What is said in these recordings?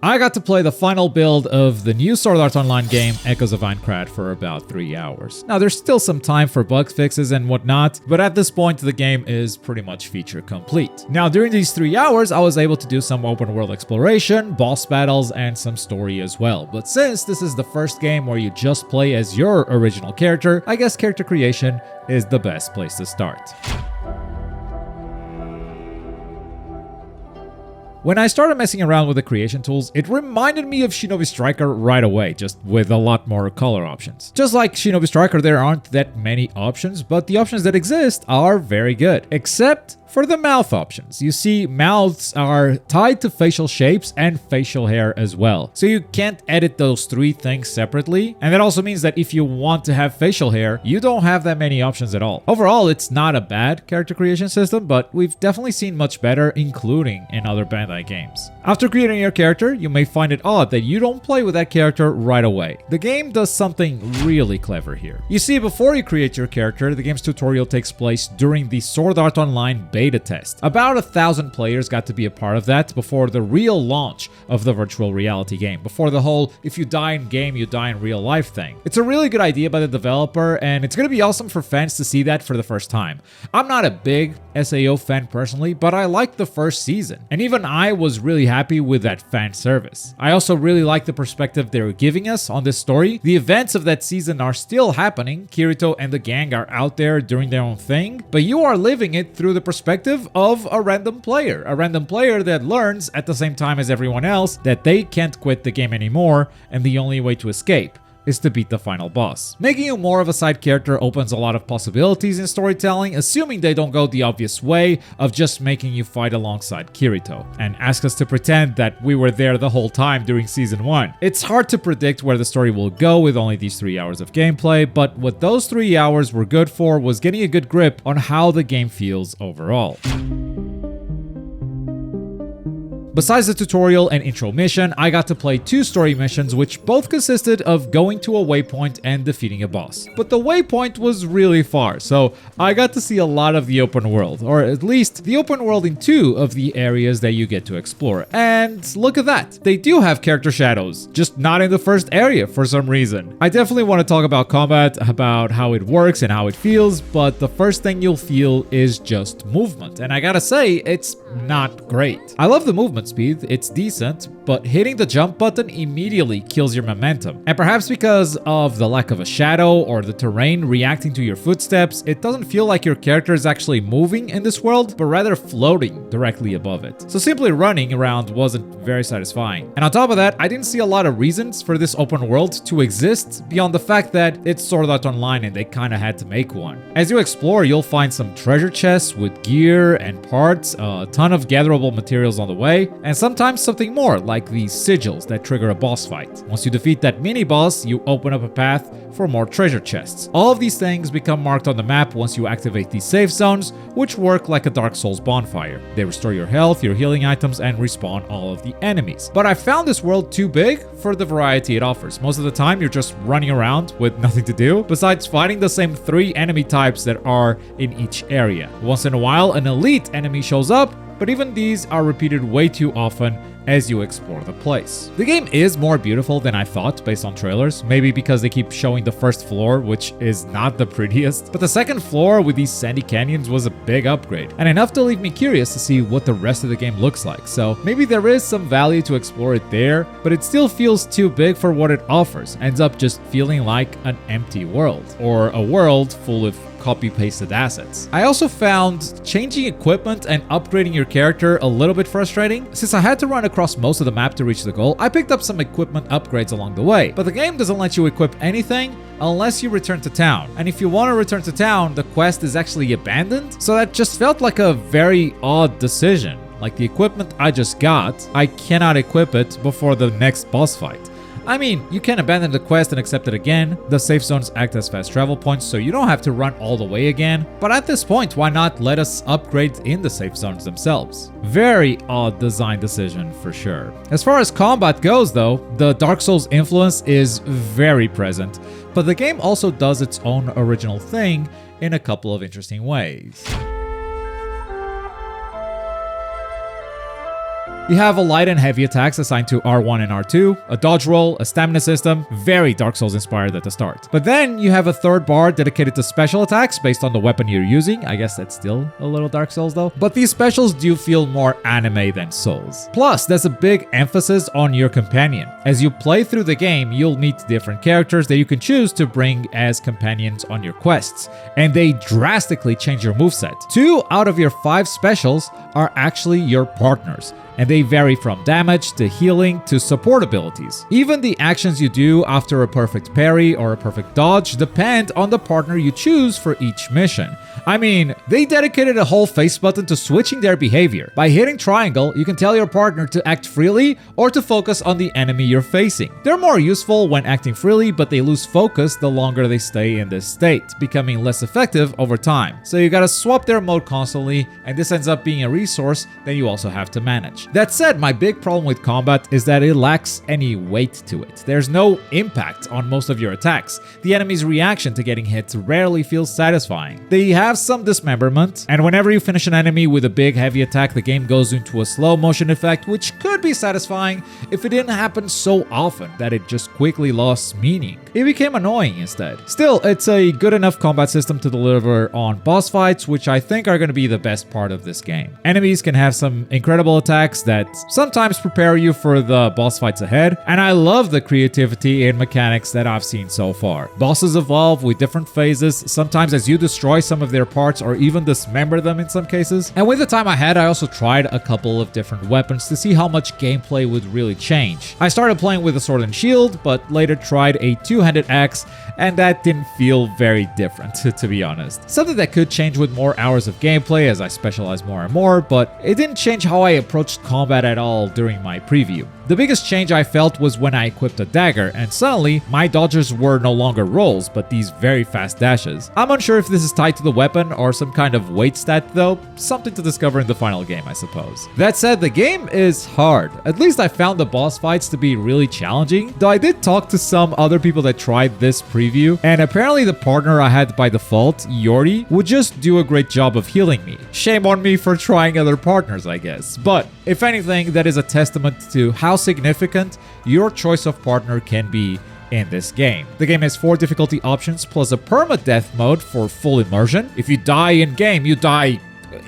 I got to play the final build of the new Sword Art Online game, Echoes of Aincrad, for about 3 hours. Now, there's still some time for bug fixes and whatnot, but at this point, the game is pretty much feature complete. Now, during these 3 hours, I was able to do some open world exploration, boss battles, and some story as well. But since this is the first game where you just play as your original character, I guess character creation is the best place to start. When I started messing around with the creation tools, it reminded me of Shinobi Striker right away, just with a lot more color options. Just like Shinobi Striker, there aren't that many options, but the options that exist are very good. Except for the mouth options. You see, mouths are tied to facial shapes and facial hair as well. So you can't edit those three things separately. And that also means that if you want to have facial hair, you don't have that many options at all. Overall, it's not a bad character creation system, but we've definitely seen much better, including in other Bandai games. After creating your character, you may find it odd that you don't play with that character right away. The game does something really clever here. You see, before you create your character, the game's tutorial takes place during the Sword Art Online beta test. About 1,000 players got to be a part of that before the real launch of the virtual reality game, before the whole if you die in game, you die in real life thing. It's a really good idea by the developer, and it's gonna be awesome for fans to see that for the first time. I'm not a big SAO fan personally, but I liked the first season, and even I was really happy with that fan service. I also really like the perspective they were giving us on this story. The events of that season are still happening. Kirito and the gang are out there doing their own thing, but you are living it through the perspective of a random player that learns at the same time as everyone else that they can't quit the game anymore, and the only way to escape is to beat the final boss. Making you more of a side character opens a lot of possibilities in storytelling, assuming they don't go the obvious way of just making you fight alongside Kirito, and ask us to pretend that we were there the whole time during Season 1. It's hard to predict where the story will go with only these 3 hours of gameplay, but what those 3 hours were good for was getting a good grip on how the game feels overall. Besides the tutorial and intro mission, I got to play 2 story missions which both consisted of going to a waypoint and defeating a boss. But the waypoint was really far, so I got to see a lot of the open world, or at least the open world in 2 of the areas that you get to explore. And look at that, they do have character shadows, just not in the first area for some reason. I definitely want to talk about combat, about how it works and how it feels, but the first thing you'll feel is just movement, and I gotta say, it's not great. I love the movement speed, it's decent, but hitting the jump button immediately kills your momentum. And perhaps because of the lack of a shadow or the terrain reacting to your footsteps, it doesn't feel like your character is actually moving in this world, but rather floating directly above it. So simply running around wasn't very satisfying. And on top of that, I didn't see a lot of reasons for this open world to exist beyond the fact that it's Sword Art Online and they kinda had to make one. As you explore, you'll find some treasure chests with gear and parts, a ton of gatherable materials on the way, and sometimes something more, like these sigils that trigger a boss fight. Once you defeat that mini-boss, you open up a path for more treasure chests. All of these things become marked on the map once you activate these safe zones, which work like a Dark Souls bonfire. They restore your health, your healing items, and respawn all of the enemies. But I found this world too big for the variety it offers. Most of the time, you're just running around with nothing to do, besides fighting the same 3 enemy types that are in each area. Once in a while, an elite enemy shows up, but even these are repeated way too often as you explore the place. The game is more beautiful than I thought based on trailers, maybe because they keep showing the first floor, which is not the prettiest, but the second floor with these sandy canyons was a big upgrade, and enough to leave me curious to see what the rest of the game looks like. So maybe there is some value to explore it there, but it still feels too big for what it offers, ends up just feeling like an empty world, or a world full of copy-pasted assets. I also found changing equipment and upgrading your character a little bit frustrating. Since I had to run across most of the map to reach the goal, I picked up some equipment upgrades along the way, but the game doesn't let you equip anything unless you return to town. And if you want to return to town, the quest is actually abandoned, so that just felt like a very odd decision. Like the equipment I just got, I cannot equip it before the next boss fight. I mean, you can abandon the quest and accept it again. The safe zones act as fast travel points, so you don't have to run all the way again. But at this point, why not let us upgrade in the safe zones themselves? Very odd design decision for sure. As far as combat goes though, the Dark Souls influence is very present, but the game also does its own original thing in a couple of interesting ways. You have a light and heavy attacks assigned to R1 and R2, a dodge roll, a stamina system, very Dark Souls inspired at the start. But then you have a third bar dedicated to special attacks based on the weapon you're using. I guess that's still a little Dark Souls though. But these specials do feel more anime than Souls. Plus, there's a big emphasis on your companion. As you play through the game, you'll meet different characters that you can choose to bring as companions on your quests, and they drastically change your moveset. 2 out of your 5 specials are actually your partners, and they vary from damage to healing to support abilities. Even the actions you do after a perfect parry or a perfect dodge depend on the partner you choose for each mission. I mean, they dedicated a whole face button to switching their behavior. By hitting triangle, you can tell your partner to act freely or to focus on the enemy you're facing. They're more useful when acting freely, but they lose focus the longer they stay in this state, becoming less effective over time. So you gotta swap their mode constantly, and this ends up being a resource that you also have to manage. That said, my big problem with combat is that it lacks any weight to it. There's no impact on most of your attacks. The enemy's reaction to getting hit rarely feels satisfying. They have some dismemberment, and whenever you finish an enemy with a big heavy attack, the game goes into a slow motion effect, which could be satisfying if it didn't happen so often that it just quickly lost meaning. It became annoying instead. Still, it's a good enough combat system to deliver on boss fights, which I think are going to be the best part of this game. Enemies can have some incredible attacks that sometimes prepare you for the boss fights ahead, and I love the creativity and mechanics that I've seen so far. Bosses evolve with different phases, sometimes as you destroy some of their parts or even dismember them in some cases. And with the time I had, I also tried a couple of different weapons to see how much gameplay would really change. I started playing with a sword and shield, but later tried a two-handed axe, and that didn't feel very different, to be honest. Something that could change with more hours of gameplay as I specialize more and more, but it didn't change how I approached combat at all during my preview. The biggest change I felt was when I equipped a dagger, and suddenly my dodges were no longer rolls, but these very fast dashes. I'm unsure if this is tied to the weapon or some kind of weight stat though, something to discover in the final game, I suppose. That said, the game is hard. At least I found the boss fights to be really challenging, though I did talk to some other people that tried this preview, and apparently the partner I had by default, Yori, would just do a great job of healing me. Shame on me for trying other partners, I guess. But if anything, that is a testament to how significant your choice of partner can be in this game. The game has 4 difficulty options plus a permadeath mode for full immersion. If you die in-game, you die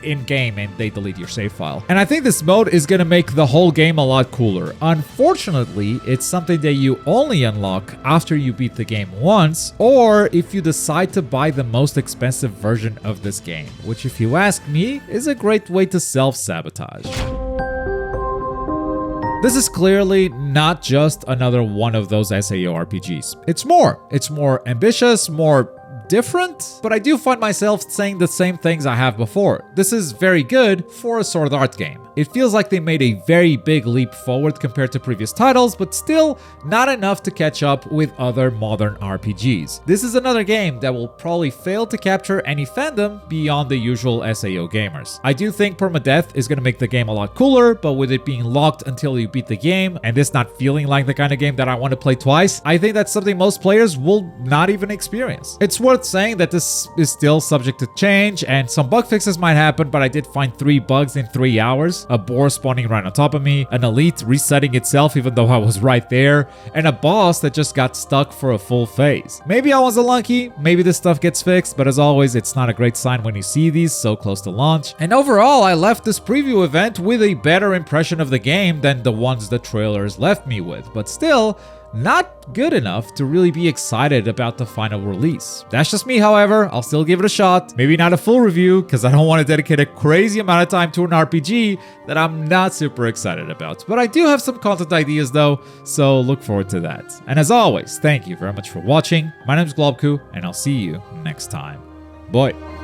in-game and they delete your save file. And I think this mode is gonna make the whole game a lot cooler. Unfortunately, it's something that you only unlock after you beat the game once, or if you decide to buy the most expensive version of this game, which if you ask me, is a great way to self-sabotage. This is clearly not just another one of those SAO RPGs. It's more ambitious, more different, but I do find myself saying the same things I have before. This is very good for a sword art game. It feels like they made a very big leap forward compared to previous titles, but still not enough to catch up with other modern RPGs. This is another game that will probably fail to capture any fandom beyond the usual SAO gamers. I do think permadeath is going to make the game a lot cooler, but with it being locked until you beat the game, and this not feeling like the kind of game that I want to play twice, I think that's something most players will not even experience. It's worth saying that this is still subject to change, and some bug fixes might happen, but I did find 3 bugs in 3 hours. A boar spawning right on top of me, an elite resetting itself even though I was right there, and a boss that just got stuck for a full phase. Maybe I was unlucky, maybe this stuff gets fixed, but as always, it's not a great sign when you see these so close to launch. And overall, I left this preview event with a better impression of the game than the ones the trailers left me with, but still, not good enough to really be excited about the final release. That's just me, however. I'll still give it a shot. Maybe not a full review, because I don't want to dedicate a crazy amount of time to an RPG that I'm not super excited about. But I do have some content ideas though, so look forward to that. And as always, thank you very much for watching. My name is Globku, and I'll see you next time. Bye.